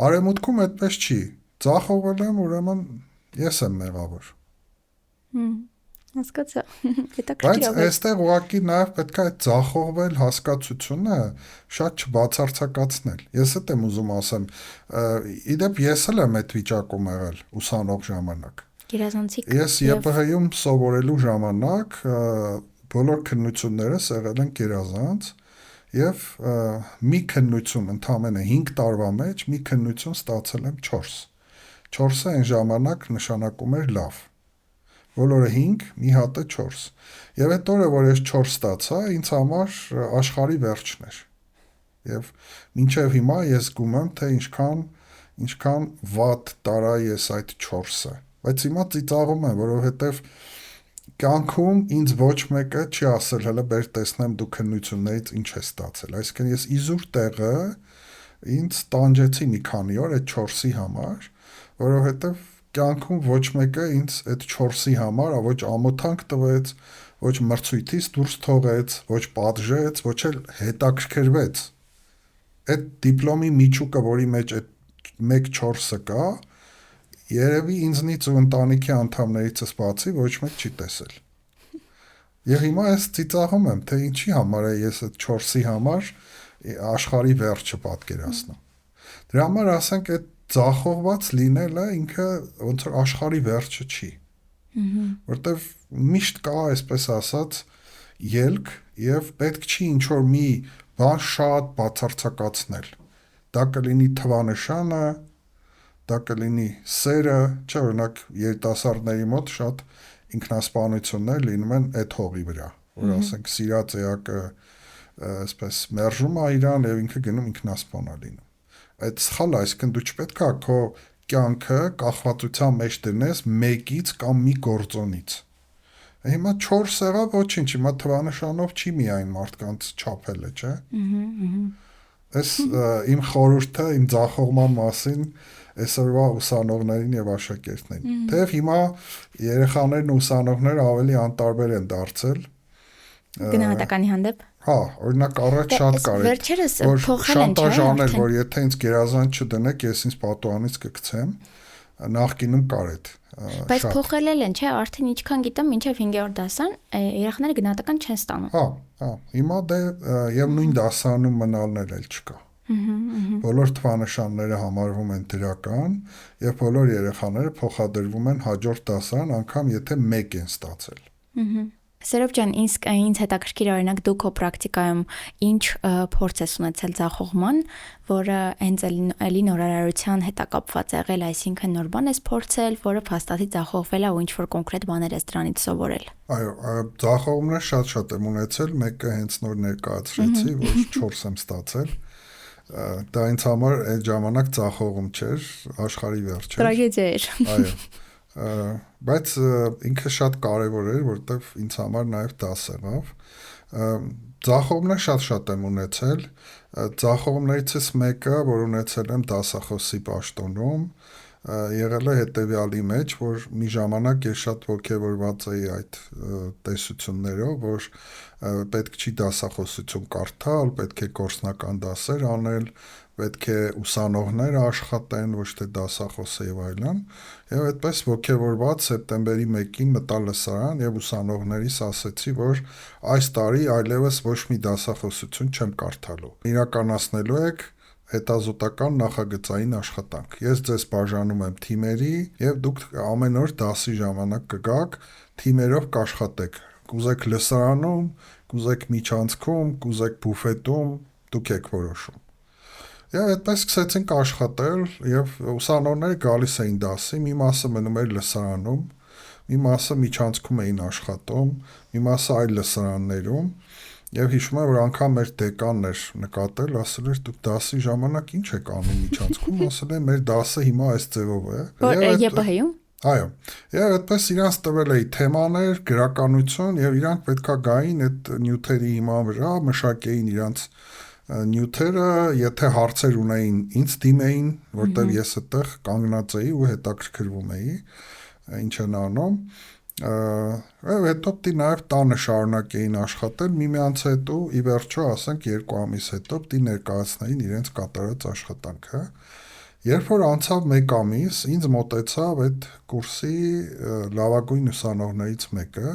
Արևմուտքում այդպես չի։ Ձախողվել եմ, ուրեմն ես եմ մեղավոր։ Հասկացա։ Բայց այստեղ ուղղակի նաև պետք է այդ ձախողվել հասկացությունը շատ չբացարձակացնել։ Ես էլ եմ ուզում ասեմ, իդեպ ես էլ եմ այդ վիճակում եղել ուսանող ժամանակ։ Գերազանցիկ։ Ես ԵՊՀ-ում սովորելու ժամանակ բոլոր քննություններս եղել են գերազանց եւ մի քննություն ընդամենը 5 տարվա մեջ մի քննություն ստացել եմ 4։ 4-ը այն ժամանակ նշանակում էր լավ։ Բոլորը 5, մի հատը 4։ Եվ այդ օրը, որ ես 4 ստացա, ինձ համար աշխարհի վերջն էր։ Եվ մինչև հիմա ես զգում եմ, թե ինչքան վատ տարա ես այդ 4-ը։ Բայց հիմա ծիծաղում եմ, որովհետև կյանքում ինձ ոչ մեկը չի ասել, հələ բեր տեսնեմ դու քննություններից ինչ ես ստացել։ Այսինքն ես իզուր տեղը ինձ տանջեցի մի քանի օր այդ 4-ի համար, որովհետև կյանքում ոչ մեկը ինձ այդ 4-ի համար ոչ ամոթանք տվեց, ոչ մրցույթից դուրս թողեց, ոչ պատժեց, ոչ էլ հետաքրքրվեց։ Այդ դիպլոմի միջուկը, որի մեջ այդ 1/4-ը կա, երևի ինձնից ու ընտանիքի անդամներիցս բացի ոչ մեկ չի տեսել։ Եվ հիմա ես ծիծաղում եմ, թե ինչի համար է ես այդ 4-ի համար աշխարհի վերջը պատկերացնում։ Դրա համար ասենք այդ ձախողված լինելը ինքը ոնց որ աշխարհի վերջը չի։ Որտեվ միշտ կա, այսպես ասած, ելք եւ պետք չի ինչ որ մի բան շատ բացարձակացնել։ Դա կլինի թվանշանը, դա կլինի սերը, չէ՞ օրինակ երիտասարդների մոտ շատ ինքնասպանություններ լինում են այդ հողի վրա, որ ասենք սիրած էակը այսպես մերժում է իրան եւ ինքը գնում ինքնասպանա լինում։ Այդ սխալ է, այսինքն դու չպետք է քո կյանքը կախվածության մեջ դնես մեկից կամ մի գործոնից։ Հիմա 4 եղավ, ոչինչ, հիմա թվանշանով չի միայն մարդկանց չափելը, չէ՞։ Այս իմ խորհուրդը իմ ձախողման մասին այսօրվա ուսանողներին եւ աշակերտներին։ Թեև հիմա երեխաներն ու ուսանողները ավելի անտարբեր են դարձել գնահատականի հանդեպ։ Հա, օրինակ առաջ շատ կար է, որ շանտաժանել, որ եթե ինձ գերազանց չդնեք, ես ինձ պատուհանից կգցեմ, նախկինում կար այդ։ Բայց փոխել են, չէ, արդեն ինչքան գիտեմ, մինչև 5-րդ դասան երեխաները գնահատական չեն ստանում։ Հա, հիմա դե եւ նույն դասանում մնալներ էլ չկա։ Բոլոր թվանշանները համարվում են դրական եւ բոլոր երեխաները փոխադրվում են հաջորդ դասարան, անգամ եթե 1 են ստացել։ Սերով ջան, ինձ հետաքրքիր օրինակ դու քո պրակտիկայում ինչ փորձ ես ունեցել ձախողման, որը հենց էլի նորարարության հետ է կապված եղել, այսինքն նոր բան ես փորձել, որը փաստացի ձախողվել է ու ինչ որ կոնկրետ բաներ ես դրանից սովորել։ Այո, ձախողումներ շատ եմ ունեցել, մեկը հենց նոր ներկայացրեցի, որ 4 եմ ստացել։ Դա ինձ համար այդ ժամանակ ձախողում չէր, աշխարհի վերջ էր։ Տրագեդիա էր։ Այո։ Բայց ինքը շատ կարևոր էր, որտեվ ինձ համար նաև դաս եղավ։ Ձախողումներ շատ եմ ունեցել, ձախողումներիցս մեկը, որ ունեցել եմ դասախոսի պաշտոնում, եղել է հետևյալի մեջ, որ մի ժամանակ ես շատ ոգևորված էի այդ տեսություններով, որ պետք չի դասախոսություն կարդալ, պետք է գործնական դասեր անել, պետք է ուսանողներ աշխատեն, ոչ թե դասախոսը եւ այլն, եւ այդպես ոգևորված սեպտեմբերի 1-ին մտա լսարան եւ ուսանողներիս ասեցի, որ այս տարի այլևս ոչ մի դասախոսություն չեմ կարդալու։ Իրականացնելու եք հետազոտական նախագծային աշխատանք։ Ես ձեզ բաժանում եմ թիմերի եւ դուք ամեն օր դասի ժամանակ կգաք, թիմերով կաշխատեք։ Կուզեք լսարանում, կուզեք միջանցքում, կուզեք բուֆետում, դուք եք որոշում։ Եվ այդպես սկսեցինք աշխատել եւ ուսանողները գալիս էին դասի, մի մասը մնում էր լսարանում, մի մասը միջանցքում էին աշխատում, մի մասը այլ լսարաններում, եւ հիշում եմ, որ անգամ մեր դեկանն էր նկատել, ասել էր դուք դասի ժամանակ ինչ եք անում միջանցքում, ասել է մեր դասը հիմա այս ձևով է։ ԵՊՀ-ում։ Այո։ Եվ այդպես իրանց տվել էի թեմաներ, գրականություն եւ իրանք պետքա գային այդ նյութերի հիման վրա, մշակեին իրանց նյութերը, եթե հարցեր ունեին, ինձ դիմեին, որտեղ ես այդտեղ կանգնած էի ու հետաքրքրվում էի, ինչ են անում։ Հետո պիտի նաև տանը շարունակեին աշխատել, միմյանց հետո ի վերջո ասենք 2 ամիս հետո պիտի ներկայացնեին իրենց կատարած աշխատանքը։ Երբ որ անցավ 1 ամիս, ինձ մոտեցավ այդ կուրսի լավագույն ուսանողներից մեկը,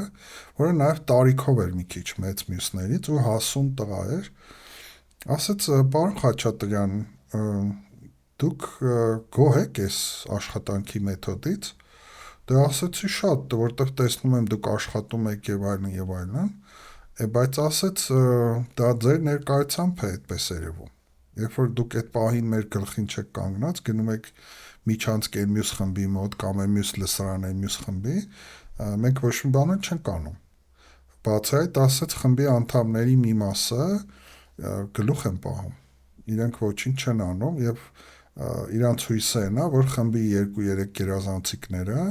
որը նաև տարիքով էր մի քիչ մեծ մյուսներից ու հասուն տղա էր, ասաց պարոն Խաչատրյան, դուք գոհ եք այս աշխատանքի մեթոդից։ Դե ասեցի շատ, որտեղ տեսնում եմ դուք աշխատում եք եւ այլն, բայց ասեց դա ձեր ներկայությամբ է այդպես երևում։ Երբ որ դուք այդ պահին մեր գլխին չեք կանգնած, գնում եք միջանցք այն մյուս խմբի մոտ կամ այն մյուս լսարանի մյուս խմբի, մենք ոչ մի բան չենք անում։ Բացի այդ, ասեց խմբի անդամների մի մասը գլուխ են պահում։ Իրենք ոչինչ չեն անում եւ իրանց հույսը է նա, որ խմբի 2-3 գերազանցիկները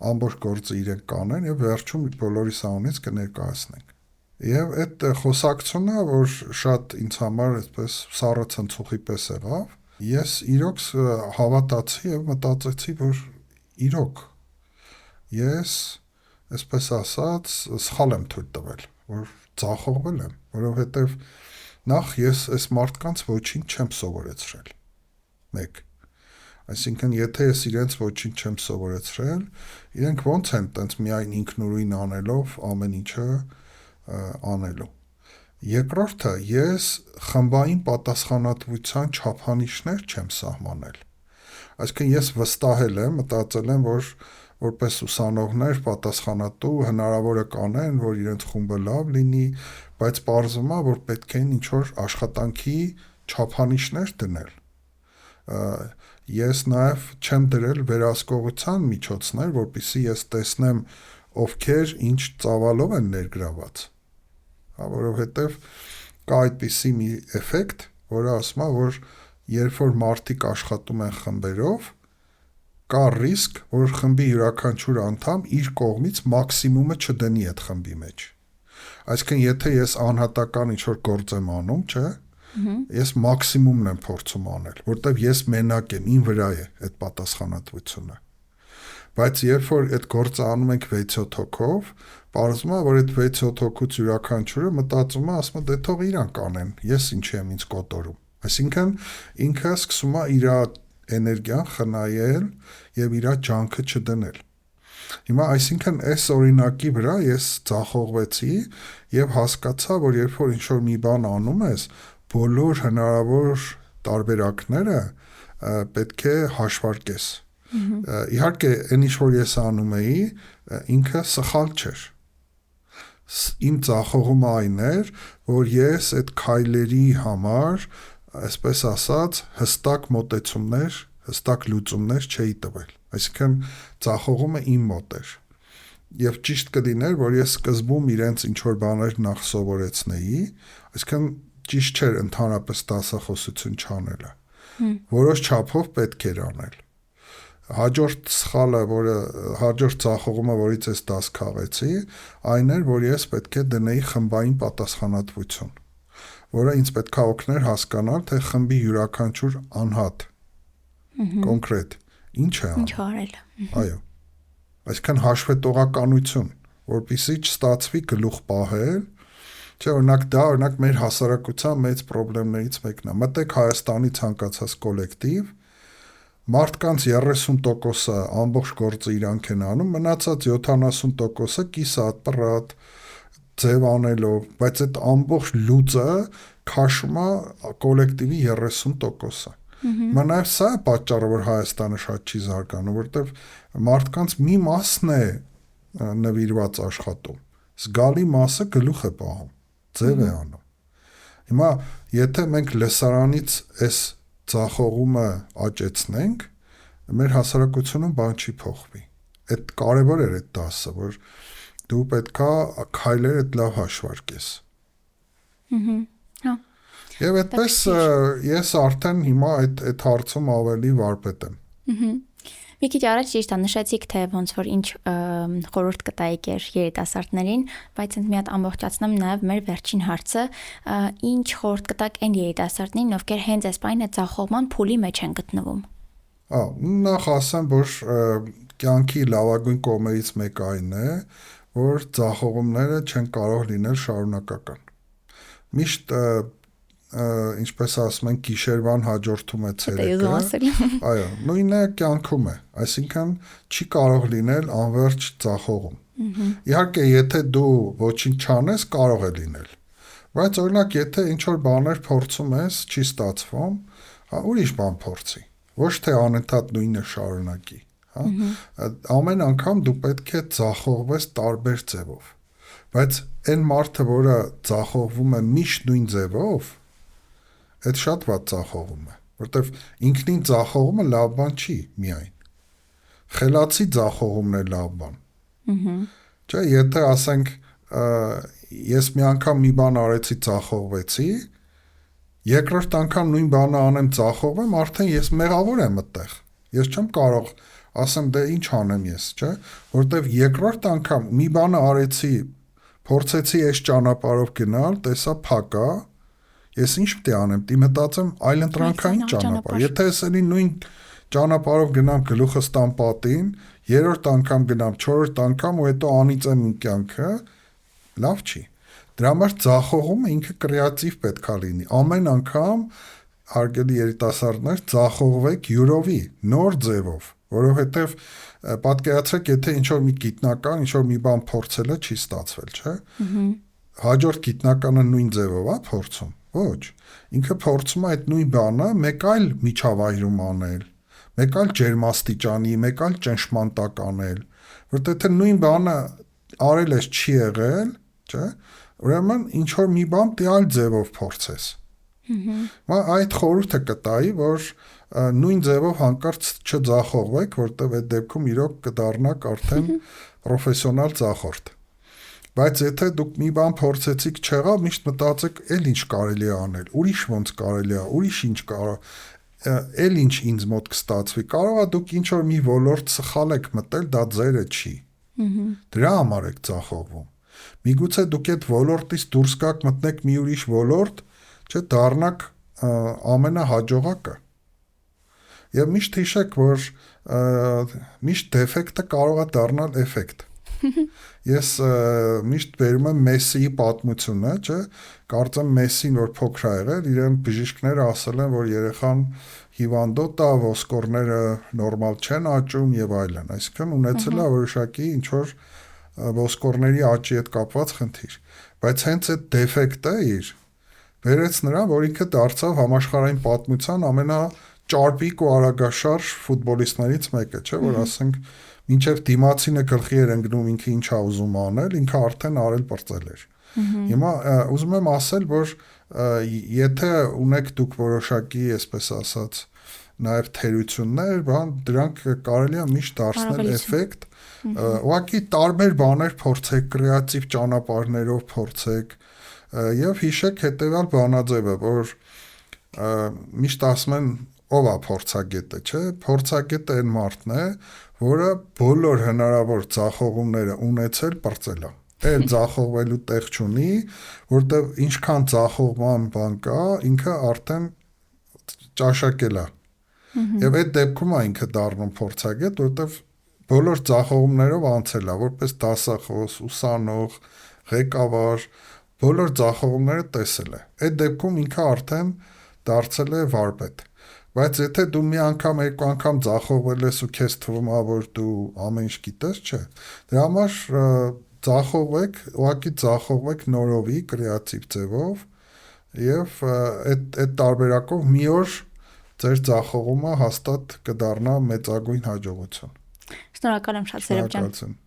ամբողջ գործը իրենք կանեն եւ վերջում բոլորիս անունից կներկայացնենք։ Եվ այդ խոսակցությունը, որ շատ ինձ համար այսպես սառը ցնցուղի պես եղավ, ես իրոք հավատացի եւ մտածեցի, որ իրոք ես այսպես ասած սխալ եմ թույլ տվել, որ ձախողվել եմ, որովհետեւ նախ ես այս մարդկանց ոչինչ չեմ սովորեցրել։ 1. Այսինքն, եթե ես իրենց ոչինչ չեմ սովորեցրել, իրենք ոնց են տենց միայն ինքնուրույն անելով ամեն ինչը անելու։ Երկրորդը, ես խմբային պատասխանատվության չափանիշներ չեմ սահմանել։ Այսինքն, ես վստահել եմ, մտածել եմ, որ որպես ուսանողներ պատասխանատու հնարավոր է կանեն, որ իրենց խումբը լավ լինի, բայց պարզվում է, որ պետք է ինչ-որ աշխատանքի չափանիշներ դնել։ Ես նաև չեմ դրել վերահսկողության միջոցներ, որպեսզի ես տեսնեմ ովքեր ինչ ծավալով են ներգրաված։ Որովհետև կա այդպիսի մի էֆեկտ, որը ասում է, որ երբ որ մարդիկ աշխատում են խմբերով, կա ռիսկ, որ խմբի յուրաքանչյուր անդամ իր կողմից մաքսիմումը չդնի այդ խմբի մեջ։ Այսինքն, եթե ես անհատական ինչ-որ գործ եմ անում, չէ՞, ես մաքսիմումն եմ փորձում անել, որտեվ ես մենակ եմ, ին վրա է այդ պատասխանատվությունը։ Բայց երբ որ այդ գործը անում ենք 6-7 հոգով, պարզվում է, որ այդ 6-7 հոգուց յուրաքանչյուրը մտածում է, ասում է, դե թող իրանք անեն, ես ինչի եմ ինձ կոտորում։ Այսինքն ինքը սկսում է իր էներգիան խնայել եւ իր ջանքը չդնել։ Հիմա այսինքն այս օրինակի վրա ես ձախողվեցի եւ հասկացա, որ երբ որ ինչ-որ մի բան անում ես, բոլոր հնարավոր տարբերակները պետք է հաշվարկես։ Իհարկե, այն ինչ որ ես անում էի, ինքը սխալ չէր։ Իմ ձախողումը այն էր, որ ես այդ քայլերի համար, այսպես ասած, հստակ մոտեցումներ, հստակ լուծումներ չէի տվել։ Այսինքն ձախողումը իմ մոտ էր։ Եվ ճիշտ կլիներ, որ ես սկզբում իրենց ինչ որ բաներ նախ սովորեցնեի, այսինքն ճիշտ չէր ընդհանրապես դասախոսություն չանելը։ Որոշ չափով պետք էր անել։ Հաջորդ սխալը, որը հաջորդ ծախողումը, որից ես դաս քաղեցի, այն էր, որ ես պետք է դնեի խմբային պատասխանատվություն, որը ինձ պետք է օգներ հասկանալ, թե խմբի յուրաքանչյուր անհատ կոնկրետ ինչ է անում։ Ինչ արել։ Այո։ Այսինքն հաշվետվողականություն, որպեսզի չստացվի գլուխ պահել, չէ, օրինակ մեր հասարակության մեծ խնդիրներից մեկն է։ Մտեք Հայաստանի ցանկացած կոլեկտիվ, մարդկանց 30%-ը ամբողջ գործը իրանք են անում, մնացած 70%-ը կիսատ, պռատ, ձև անելով, բայց այդ ամբողջ լուծը քաշում է կոլեկտիվի 30%-ը։ Նաև սա է պատճառը, որ Հայաստանը շատ չի զարգանում, որովհետև մարդկանց մի մասն է նվիրված աշխատում, զգալի մասը գլուխ է պահում, ձև է անում։ Հիմա, եթե մենք լսարանից այս ծախողումը աճեցնենք, մեր հասարակությունում բան չի փոխվի։ Այդ կարևոր էր այդ դասը, որ դու պետքա քայլեր այդ լավ հաշվարկես։ Հա։ Եվ այդպես ես արդեն հիմա այդ հարցում ավելի վարպետ եմ։ Մի քիչ առաջ ճիշտ է նշեցիք, թե ոնց որ ինչ խորհուրդ կտայիք երիտասարդներին, բայց ինձ մի հատ ամբողջացնեմ նաև մեր վերջին հարցը, ինչ խորհուրդ կտաք այն երիտասարդներին, ովքեր հենց այս պահին այդ ցախողման փուլի մեջ են գտնվում։ Նախ ասեմ, որ կյանքի լավագույն կողմերից մեկը այն է, որ ցախողումները չեն կարող լինել շարունակական։ Միշտ ինչպես ասում են, գիշերվան հաջորդում է ցերեկը։ Այո, նույնը կյանքում է, այսինքն չի կարող լինել անverջ ցախողում։ Իհարկե, եթե դու ոչինչ չանես, կարող է լինել։ Բայց օրինակ, եթե ինչ-որ բաներ փորձում ես, չի ստացվում, ուրիշ բան փորձի։ Ոչ թե անընդհատ նույնը շարունակի, հա։ Ամեն անգամ դու պետք է ցախողվես տարբեր ձևով։ Բայց այն մարդը, որը ցախողվում է միշտ նույն ձևով, այդ շատ վատ ցախողում է, որտեվ ինքնին ցախողումը լավ բան չի միայն։ Խելացի ցախողումն է լավ բան։ Չէ, եթե ասենք ես մի անգամ մի բան արեցի, ցախողվեցի, երկրորդ անգամ նույն բանը անեմ, ցախողվեմ, արդեն ես մեղավոր եմ այդտեղ։ Ես չեմ կարող ասեմ դե ինչ անեմ ես, չէ, որտեվ երկրորդ անգամ մի բանը արեցի, փորձեցի այս ճանապարհով գնալ, տեսա փակ է, ես ինչ պետք է անեմ, դի մտածեմ այլընտրանքային ճանապարհ։ Եթե ես էլի նույն ճանապարհով գնամ գլուխս տամ պատին, երրորդ անգամ գնամ, չորրորդ անգամ ու հետո անիծեմ իմ կյանքը, լավ չի։ Դրա համար ցախողումը ինքը կրեատիվ պետքա լինի։ Ամեն անգամ հարգելի երիտասարդներ, ցախողվեք յուրովի, նոր ձևով, որովհետև պատկերացրեք, եթե ինչ-որ մի գիտնական, ինչ-որ մի բան փորձել է, չի ստացվել, չէ՞։ Հաջորդ գիտնականը նույն ձևով է փորձում։ Ոչ, ինքը փորձում է այդ նույն բանը մեկ այլ միջավայրում անել, մեկ այլ ջերմաստիճանի, մեկ այլ ճնշման տակ անել, որտեղ թե նույն բանը արել ես չի եղել, չէ՞, ուրեմն ինչ որ մի բան դի այլ ձևով փորձես։ Մա այդ խորհուրդը կտայի, որ նույն ձևով հանկարծ չձախողվեք, որտեղ այդ դեպքում իրոք կդառնաք արդեն պրոֆեսիոնալ ձախորդ։ Բայց եթե դուք մի բան փորձեցիք չեղավ, միշտ մտածեք, էլ ինչ կարելի է անել, ուրիշ ոնց կարելի է, ուրիշ ինչ կարող, էլ ինչ ինձ մոտ կստացվի։ Կարող է դուք ինչ որ մի ոլորտ սխալ եք մտել, դա ձերը չի։ Դրա համար եք ցախողվում։ Միգուցե դուք այդ ոլորտից դուրս գաք, մտնեք մի ուրիշ ոլորտ, չէ, դառնաք ամենահաջողակը։ Եվ միշտ հիշեք, որ միշտ դեֆեկտը կարող է դառնալ էֆեկտ։ Ես միշտ բերում եմ Մեսսիի պատմությունը, չէ, կարծեմ Մեսսին, որ փոքր ա եղել, իրեն բժիշկները ասել են, որ երեխան հիվանդոտ է, ոսկորները նորմալ չեն աճում եւ այլն, այսինքն ունեցել է որոշակի ինչ որ ոսկորների աճի հետ կապված խնդիր, բայց հենց այդ դեֆեկտը իր վերեց նրան, որ ինքը դարձավ համաշխարհային պատմության ամենաճարպիկ ու արագաշարժ ֆուտբոլիստներից մեկը, չէ, որ ասենք մինչև դիմացինը գլխի էր ընկնում ինքը ինչ է ուզում անել, ինքը արդեն արել պրծել էր։ Հիմա ուզում եմ ասել, որ եթե ունեք դուք որոշակի, այսպես ասած, նաև թերություններ, դրանք կարելի է միշտ դարձնել էֆեկտ, ուղղակի տարբեր բաներ փորձեք, կրեատիվ ճանապարհներով փորձեք, եւ հիշեք հետեւյալ բանաձևը, որ միշտ ասում են ով է փորձագետը, չէ, փորձագետը այն մարդն է, որը բոլոր հնարավոր ձախողումները ունեցել բրծել է։ Այդ ձախողվելու տեղ չունի, որտեղ ինչքան ձախողման բան կա, ինքը արդեն ճաշակել է։ Եվ այդ դեպքում է ինքը դառնում փորձագետ, որտեղ բոլոր ձախողումներով անցել է, որպես դասախոս, ուսանող, ղեկավար, բոլոր ձախողումները տեսել է։ Այդ դեպքում ինքը արդեն դարձել է վարպետ։ Բայց եթե դու մի անգամ, երկու անգամ ձախողվել ես ու քեզ թվում է, որ դու ամեն ինչ գիտես, չէ։ Դրա համար ձախողվեք, ուղղակի ձախողվեք նորովի, կրեատիվ ձևով եւ այդ տարբերակով մի օր ձեր ձախողումը հաստատ կդառնա մեծագույն հաջողություն։ Շնորհակալ եմ շատ, Սերեբ ջան։ Շնորհակալություն։